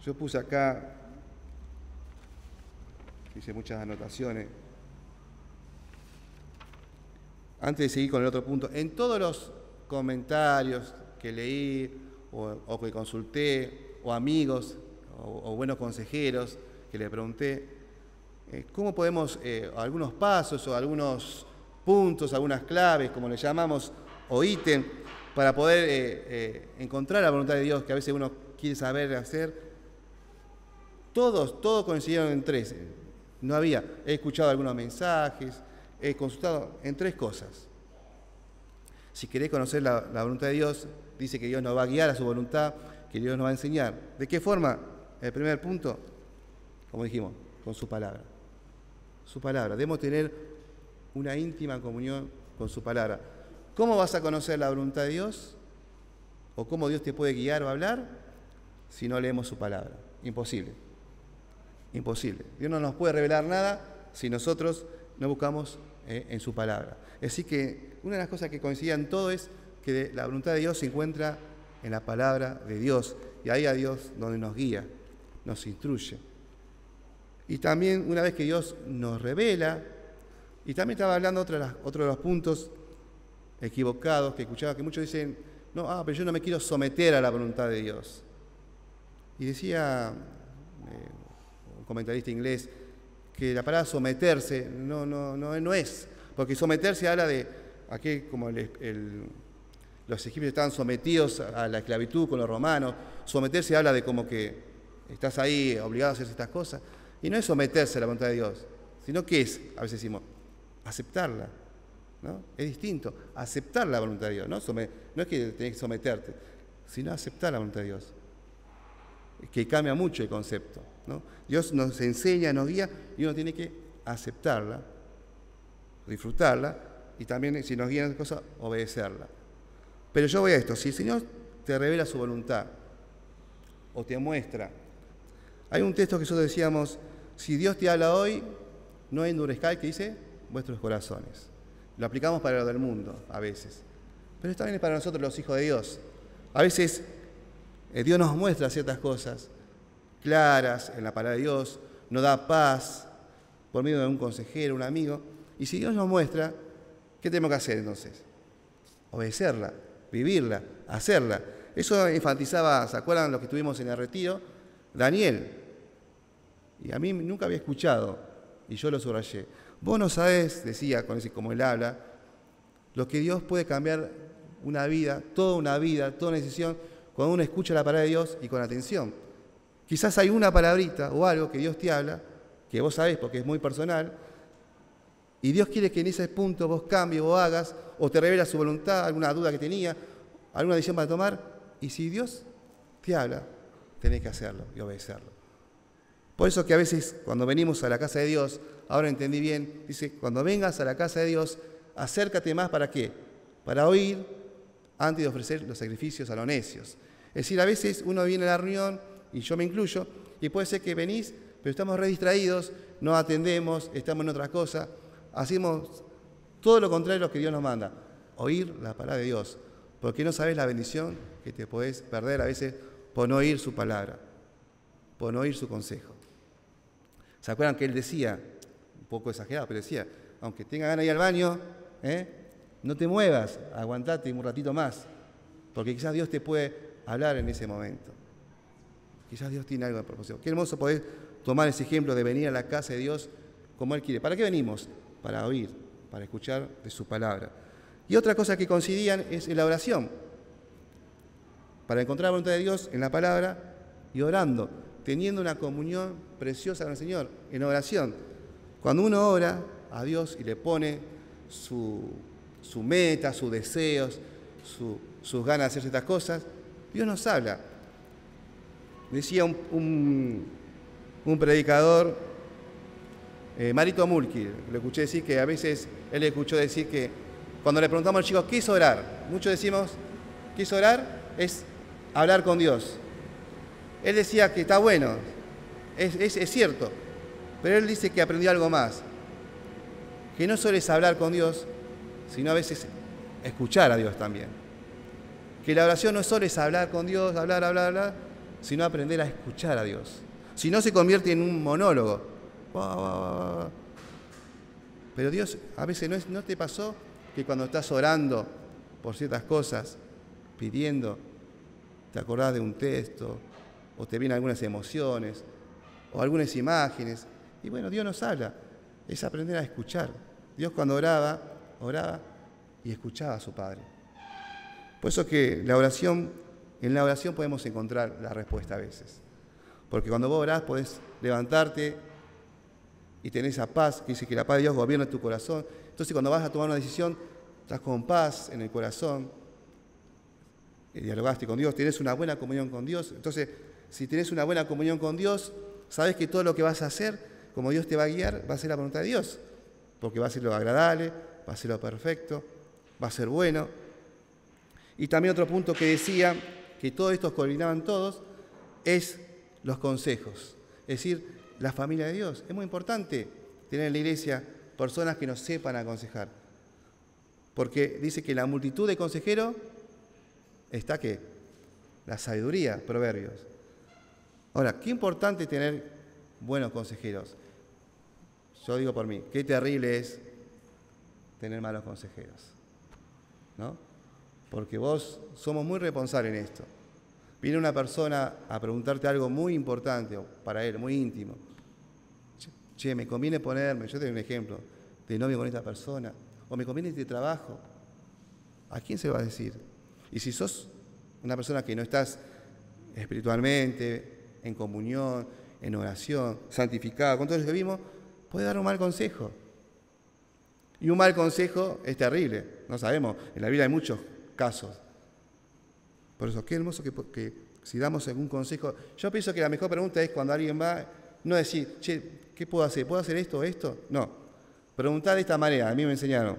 Yo puse acá, hice muchas anotaciones. Antes de seguir con el otro punto, en todos los comentarios que leí o que consulté, o amigos o buenos consejeros que le pregunté, ¿cómo podemos, algunos pasos o algunos puntos, algunas claves, como le llamamos, o ítem, para poder encontrar la voluntad de Dios que a veces uno quiere saber hacer? Todos coincidieron en tres. No había. He escuchado algunos mensajes, he consultado en tres cosas. Si querés conocer la voluntad de Dios, dice que Dios nos va a guiar a su voluntad, que Dios nos va a enseñar. ¿De qué forma? El primer punto, como dijimos, con su palabra. Su palabra. Debemos tener una íntima comunión con su palabra. ¿Cómo vas a conocer la voluntad de Dios? ¿O cómo Dios te puede guiar o hablar si no leemos su palabra? Imposible. Imposible. Dios no nos puede revelar nada si nosotros no buscamos en su palabra. Así que una de las cosas que coincidían todo es que la voluntad de Dios se encuentra en la palabra de Dios. Y ahí a Dios donde nos guía, nos instruye. Y también una vez que Dios nos revela, y también estaba hablando otro de los puntos equivocados que escuchaba, que muchos dicen, no, pero yo no me quiero someter a la voluntad de Dios. Y decía un comentarista inglés que la palabra someterse no es, porque someterse habla de aquel, como los egipcios estaban sometidos a la esclavitud con los romanos. Someterse habla de como que estás ahí obligado a hacer estas cosas, y no es someterse a la voluntad de Dios, sino que es, a veces decimos, aceptarla, ¿no? Es distinto, aceptar la voluntad de Dios, no es que tenés que someterte, sino aceptar la voluntad de Dios, que cambia mucho el concepto, ¿no? Dios nos enseña, nos guía, y uno tiene que aceptarla, disfrutarla, y también, si nos guían las cosas, obedecerla. Pero yo voy a esto, si el Señor te revela su voluntad, o te muestra, hay un texto que nosotros decíamos, si Dios te habla hoy, no endurezcáis, que dice, vuestros corazones. Lo aplicamos para lo del mundo, a veces, pero también es para nosotros los hijos de Dios. A veces Dios nos muestra ciertas cosas claras en la palabra de Dios, nos da paz por medio de un consejero, un amigo, y si Dios nos muestra, ¿qué tenemos que hacer entonces? obedecerla, vivirla, hacerla. Eso enfatizaba, ¿se acuerdan los que estuvimos en el retiro? Daniel. Y a mí nunca había escuchado, y yo lo subrayé. Vos no sabés, decía, como él habla, lo que Dios puede cambiar una vida, toda una decisión, cuando uno escucha la palabra de Dios y con atención. Quizás hay una palabrita o algo que Dios te habla, que vos sabés porque es muy personal, y Dios quiere que en ese punto vos cambies o hagas, o te revela su voluntad, alguna duda que tenía, alguna decisión para tomar, y si Dios te habla, tenés que hacerlo y obedecerlo. Por eso que a veces cuando venimos a la casa de Dios, ahora entendí bien, dice, cuando vengas a la casa de Dios, acércate más, ¿para qué? Para oír antes de ofrecer los sacrificios a los necios. Es decir, a veces uno viene a la reunión, y yo me incluyo, y puede ser que venís, pero estamos re distraídos, no atendemos, estamos en otra cosa, hacemos todo lo contrario a lo que Dios nos manda, oír la palabra de Dios, porque no sabes la bendición que te podés perder a veces por no oír su palabra, por no oír su consejo. ¿Se acuerdan que él decía, un poco exagerado, pero decía, aunque tenga ganas de ir al baño, no te muevas, aguantate un ratito más, porque quizás Dios te puede hablar en ese momento. Quizás Dios tiene algo de propósito. Qué hermoso poder tomar ese ejemplo de venir a la casa de Dios como Él quiere. ¿Para qué venimos? Para oír, para escuchar de su palabra. Y otra cosa que coincidían es en la oración. Para encontrar la voluntad de Dios en la palabra y orando, teniendo una comunión preciosa con el Señor, en oración. Cuando uno ora a Dios y le pone su meta, sus deseos, sus ganas de hacer ciertas cosas, Dios nos habla. Decía un predicador, Marito Mulkir, lo escuché decir que a veces él le escuchó decir que cuando le preguntamos a los chicos, ¿qué es orar? Muchos decimos, ¿qué es orar? Es hablar con Dios. Él decía que está bueno, es cierto, pero él dice que aprendió algo más, que no solo es hablar con Dios, sino a veces escuchar a Dios también. Que la oración no solo es hablar con Dios, hablar, sino aprender a escuchar a Dios. Si no, se convierte en un monólogo. Pero Dios, a veces ¿no te pasó que cuando estás orando por ciertas cosas, pidiendo, te acordás de un texto, o te vienen algunas emociones, o algunas imágenes? Y bueno, Dios nos habla. Es aprender a escuchar. Dios cuando oraba y escuchaba a su Padre. Por eso que en la oración podemos encontrar la respuesta a veces. Porque cuando vos orás podés levantarte y tenés esa paz, que dice que la paz de Dios gobierna tu corazón. Entonces cuando vas a tomar una decisión, estás con paz en el corazón, dialogaste con Dios, tenés una buena comunión con Dios. Entonces, si tenés una buena comunión con Dios, sabés que todo lo que vas a hacer, como Dios te va a guiar, va a ser la voluntad de Dios. Porque va a ser lo agradable, va a ser lo perfecto, va a ser bueno. Y también otro punto que decía, que todos estos coordinaban todos, es los consejos. Es decir, la familia de Dios. Es muy importante tener en la iglesia personas que nos sepan aconsejar. Porque dice que la multitud de consejeros está ¿qué? La sabiduría, Proverbios. Ahora, qué importante tener buenos consejeros. Yo digo por mí, qué terrible es tener malos consejeros, ¿no? Porque somos muy responsables en esto. Viene una persona a preguntarte algo muy importante para él, muy íntimo. Che, me conviene ponerme, yo te doy un ejemplo, de novio con esta persona, o me conviene este trabajo. ¿A quién se lo va a decir? Y si sos una persona que no estás espiritualmente, en comunión, en oración, santificada, con todo lo que vimos, puede dar un mal consejo. Y un mal consejo es terrible, no sabemos, en la Biblia hay muchos casos. Por eso, qué hermoso que si damos algún consejo. Yo pienso que la mejor pregunta es cuando alguien va, no decir, che, ¿qué puedo hacer? ¿Puedo hacer esto o esto? No. Preguntar de esta manera, a mí me enseñaron.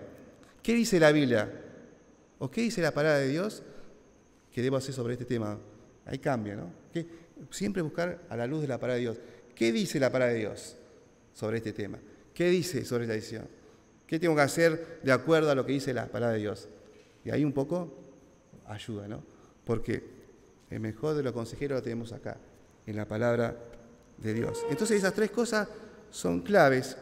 ¿Qué dice la Biblia? ¿O qué dice la palabra de Dios que debo hacer sobre este tema? Ahí cambia, ¿no? Siempre buscar a la luz de la palabra de Dios. ¿Qué dice la palabra de Dios sobre este tema? ¿Qué dice sobre esta decisión? ¿Qué tengo que hacer de acuerdo a lo que dice la palabra de Dios? Y ahí un poco ayuda, ¿no? Porque el mejor de los consejeros lo tenemos acá, en la palabra de Dios. Entonces esas tres cosas son claves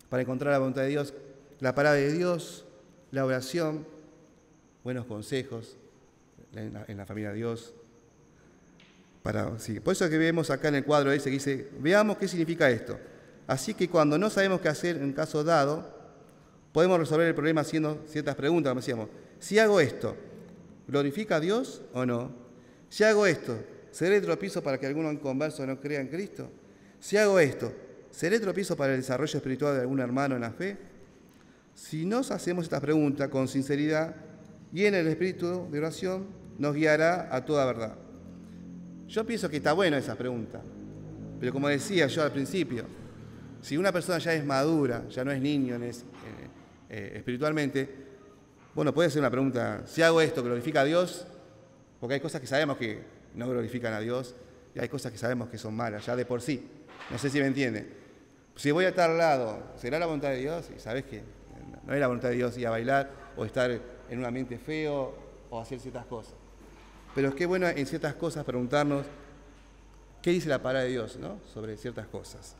para encontrar la voluntad de Dios. La palabra de Dios, la oración buenos consejos en la familia de Dios. Sí. Por eso que vemos acá en el cuadro ese que dice, veamos qué significa esto. Así que cuando no sabemos qué hacer en un caso dado, podemos resolver el problema haciendo ciertas preguntas, como decíamos. Si hago esto, ¿glorifica a Dios o no? Si hago esto, ¿seré tropiezo para que alguno inconverso no crea en Cristo? Si hago esto, ¿seré tropiezo para el desarrollo espiritual de algún hermano en la fe? Si nos hacemos estas preguntas con sinceridad y en el espíritu de oración, nos guiará a toda verdad. Yo pienso que está buena esa pregunta, pero como decía yo al principio, si una persona ya es madura, ya no es niño espiritualmente, bueno, puede ser una pregunta, si hago esto, ¿glorifica a Dios? Porque hay cosas que sabemos que no glorifican a Dios y hay cosas que sabemos que son malas, ya de por sí. No sé si me entiende. Si voy a tal lado, ¿será la voluntad de Dios? Y sabes que no es la voluntad de Dios ir a bailar o estar en un ambiente feo o hacer ciertas cosas. Pero es que bueno en ciertas cosas preguntarnos qué dice la palabra de Dios, ¿no?, sobre ciertas cosas.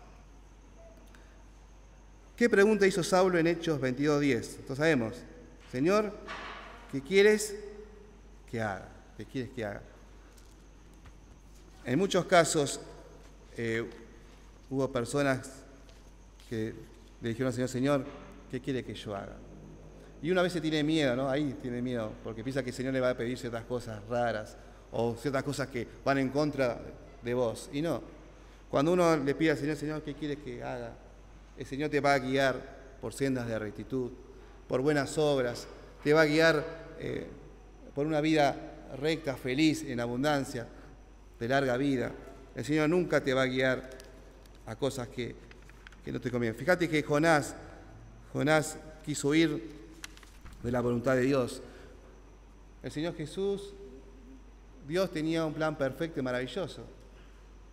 ¿Qué pregunta hizo Saulo en Hechos 22:10? Entonces sabemos, Señor, ¿qué quieres que haga? ¿Qué quieres que haga? En muchos casos hubo personas que le dijeron al Señor, Señor, ¿qué quiere que yo haga? Y una vez se tiene miedo, ¿no? Ahí tiene miedo, porque piensa que el Señor le va a pedir ciertas cosas raras o ciertas cosas que van en contra de vos. Y no. Cuando uno le pide al Señor, Señor, ¿qué quiere que haga? El Señor te va a guiar por sendas de rectitud, por buenas obras, te va a guiar por una vida recta, feliz, en abundancia, de larga vida. El Señor nunca te va a guiar a cosas que no te convienen. Fíjate que Jonás quiso huir de la voluntad de Dios. El Señor Jesús, Dios tenía un plan perfecto y maravilloso.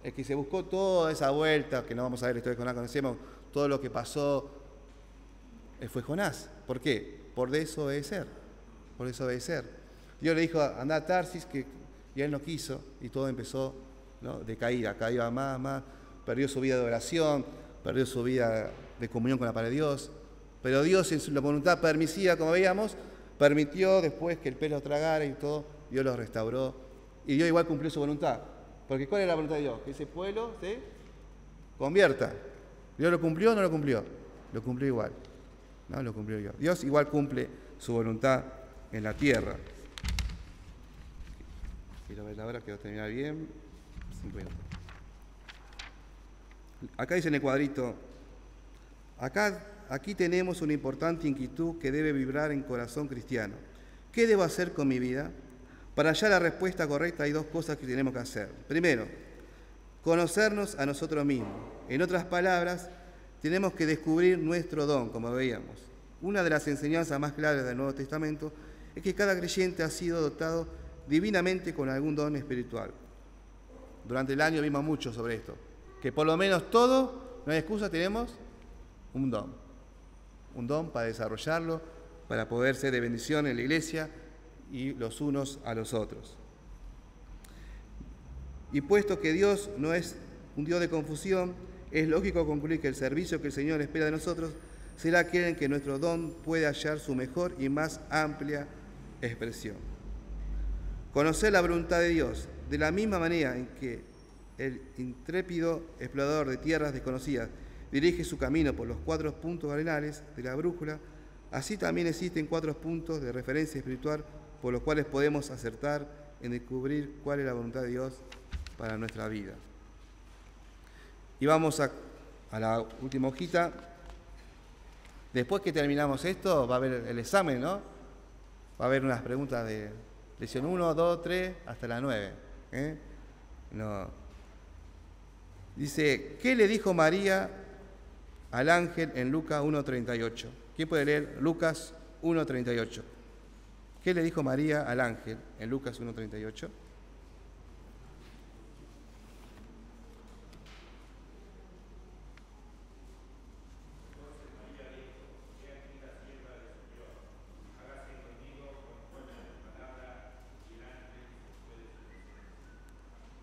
El que se buscó toda esa vuelta, que no vamos a ver la historia de Jonás, conocemos todo lo que pasó, fue Jonás. ¿Por qué? Por desobedecer. Por desobedecer. Dios le dijo, anda a Tarsis, y él no quiso, y todo empezó, ¿no?, de caída. Caía más, perdió su vida de oración, perdió su vida de comunión con la palabra de Dios. Pero Dios, en su voluntad permisiva, como veíamos, permitió después que el pez lo tragara y todo, Dios lo restauró. Y Dios igual cumplió su voluntad. Porque ¿cuál es la voluntad de Dios? Que ese pueblo se convierta. ¿Dios lo cumplió o no lo cumplió? Lo cumplió igual. ¿No? Lo cumplió Dios. Dios igual cumple su voluntad en la tierra. Quiero ver la hora, quiero terminar bien. 50. Acá dice en el cuadrito, aquí tenemos una importante inquietud que debe vibrar en corazón cristiano. ¿Qué debo hacer con mi vida? Para hallar la respuesta correcta hay dos cosas que tenemos que hacer. Primero, conocernos a nosotros mismos. En otras palabras, tenemos que descubrir nuestro don, como veíamos. Una de las enseñanzas más claras del Nuevo Testamento es que cada creyente ha sido dotado divinamente con algún don espiritual. Durante el año vimos mucho sobre esto, que por lo menos todos, no hay excusa, tenemos un don para desarrollarlo, para poder ser de bendición en la iglesia y los unos a los otros. Y puesto que Dios no es un Dios de confusión, es lógico concluir que el servicio que el Señor espera de nosotros será aquel en que nuestro don puede hallar su mejor y más amplia expresión. Conocer la voluntad de Dios, de la misma manera en que el intrépido explorador de tierras desconocidas dirige su camino por los 4 puntos cardinales de la brújula, así también existen 4 puntos de referencia espiritual por los cuales podemos acertar en descubrir cuál es la voluntad de Dios para nuestra vida. Y vamos a la última hojita. Después que terminamos esto, va a haber el examen, ¿no? Va a haber unas preguntas de lección 1, 2, 3, hasta la 9. No. Dice, ¿qué le dijo María al ángel en Lucas 1:38? ¿Quién puede leer Lucas 1:38? ¿Qué le dijo María al ángel en Lucas 1:38?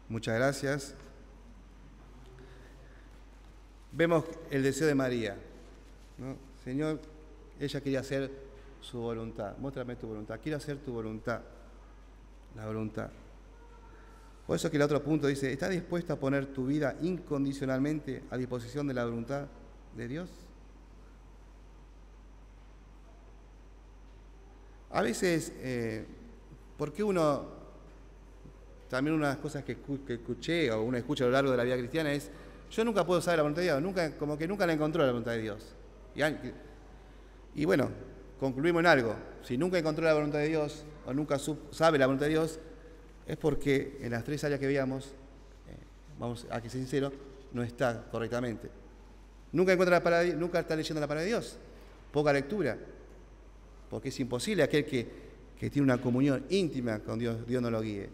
Muchas gracias. Vemos el deseo de María, ¿no? Señor, ella quería hacer su voluntad. Muéstrame tu voluntad. Quiero hacer tu voluntad. La voluntad. Por eso que el otro punto dice, ¿estás dispuesto a poner tu vida incondicionalmente a disposición de la voluntad de Dios? A veces, porque también una de las cosas que escuché o uno escucha a lo largo de la vida cristiana es, yo nunca puedo saber la voluntad de Dios, como que nunca la encontró la voluntad de Dios. Y bueno, concluimos en algo, si nunca encontró la voluntad de Dios o nunca sabe la voluntad de Dios, es porque en las 3 áreas que veíamos, vamos a que ser sincero, no está correctamente. Nunca está leyendo la palabra de Dios, poca lectura, porque es imposible aquel que tiene una comunión íntima con Dios, Dios no lo guíe.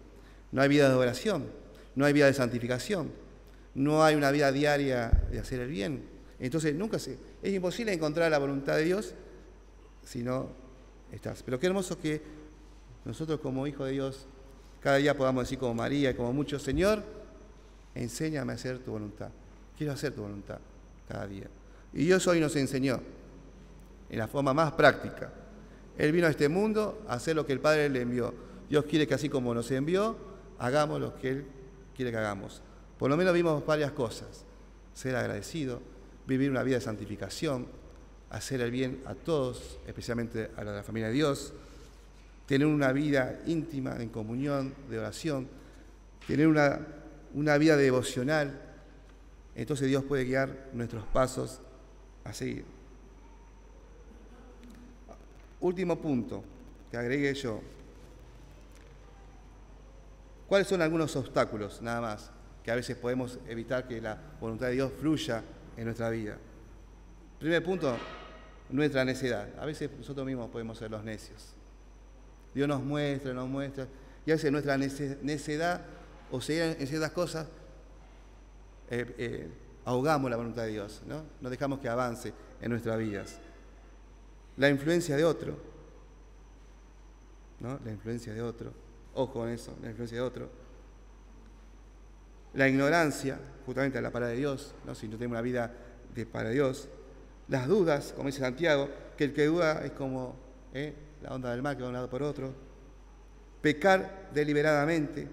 No hay vida de oración, no hay vida de santificación, no hay una vida diaria de hacer el bien. Entonces es imposible encontrar la voluntad de Dios si no estás. Pero qué hermoso que nosotros como hijos de Dios cada día podamos decir como María y como muchos, Señor, enséñame a hacer tu voluntad. Quiero hacer tu voluntad cada día. Y Dios hoy nos enseñó en la forma más práctica. Él vino a este mundo a hacer lo que el Padre le envió. Dios quiere que así como nos envió, hagamos lo que Él quiere que hagamos. Por lo menos vimos varias cosas. Ser agradecido, vivir una vida de santificación, hacer el bien a todos, especialmente a la familia de Dios, tener una vida íntima en comunión, de oración, tener una vida devocional. Entonces Dios puede guiar nuestros pasos a seguir. Último punto que agregué yo. ¿Cuáles son algunos obstáculos, nada más, que a veces podemos evitar que la voluntad de Dios fluya en nuestra vida? Primer punto, nuestra necedad. A veces nosotros mismos podemos ser los necios. Dios nos muestra, y a veces nuestra necedad o seguir en ciertas cosas, ahogamos la voluntad de Dios, ¿no? No dejamos que avance en nuestras vidas. La influencia de otro, ¿no? La influencia de otro. Ojo con eso, la influencia de otro. La ignorancia, justamente de la palabra de Dios, ¿no? Si no tenemos una vida para Dios. Las dudas, como dice Santiago, que el que duda es como la onda del mar que va de un lado por otro. Pecar deliberadamente.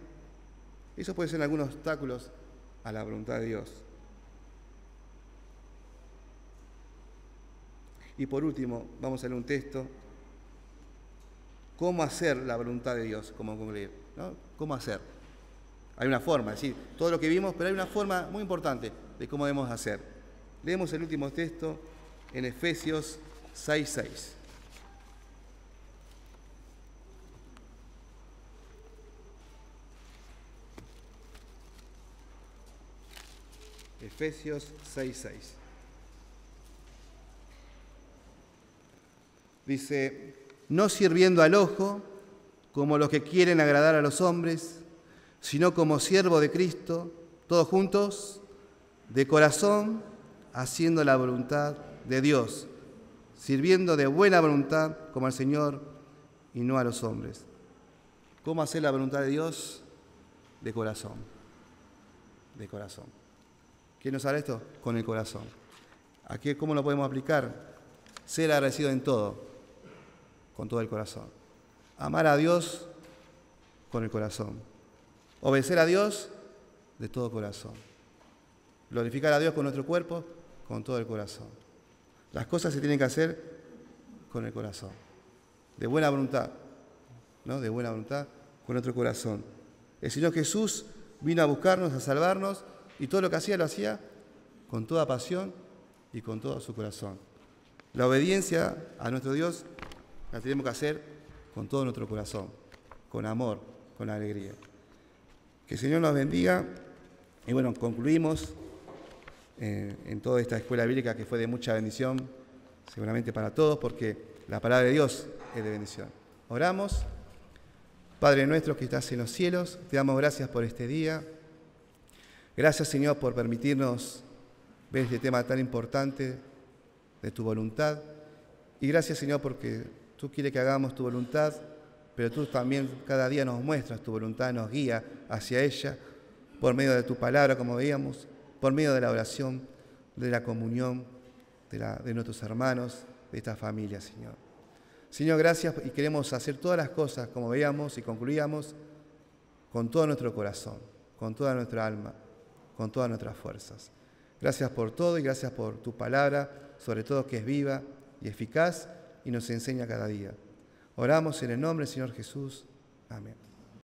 Eso puede ser algunos obstáculos a la voluntad de Dios. Y por último, vamos a leer un texto. ¿Cómo hacer la voluntad de Dios? Como concluir, ¿no? ¿Cómo hacer? Hay una forma, es decir, todo lo que vimos, pero hay una forma muy importante de cómo debemos hacer. Leemos el último texto en Efesios 6:6. Efesios 6:6. Dice, no sirviendo al ojo como los que quieren agradar a los hombres, sino como siervo de Cristo, todos juntos, de corazón, haciendo la voluntad de Dios, sirviendo de buena voluntad como al Señor y no a los hombres. ¿Cómo hacer la voluntad de Dios? De corazón. De corazón. ¿Quién nos hará esto? Con el corazón. Aquí, ¿cómo lo podemos aplicar? Ser agradecido en todo, con todo el corazón. Amar a Dios con el corazón. Obedecer a Dios de todo corazón. Glorificar a Dios con nuestro cuerpo, con todo el corazón. Las cosas se tienen que hacer con el corazón. De buena voluntad, ¿no? De buena voluntad con nuestro corazón. El Señor Jesús vino a buscarnos, a salvarnos, y todo lo que hacía, lo hacía con toda pasión y con todo su corazón. La obediencia a nuestro Dios la tenemos que hacer con todo nuestro corazón, con amor, con alegría. Que el Señor nos bendiga. Y bueno, concluimos en toda esta escuela bíblica que fue de mucha bendición, seguramente para todos, porque la palabra de Dios es de bendición. Oramos. Padre nuestro que estás en los cielos, te damos gracias por este día. Gracias, Señor, por permitirnos ver este tema tan importante de tu voluntad. Y gracias, Señor, porque tú quieres que hagamos tu voluntad, pero tú también cada día nos muestras tu voluntad, nos guía hacia ella por medio de tu palabra, como veíamos, por medio de la oración, de la comunión de nuestros hermanos, de esta familia, Señor. Señor, gracias, y queremos hacer todas las cosas, como veíamos y concluíamos, con todo nuestro corazón, con toda nuestra alma, con todas nuestras fuerzas. Gracias por todo y gracias por tu palabra, sobre todo que es viva y eficaz y nos enseña cada día. Oramos en el nombre del Señor Jesús. Amén.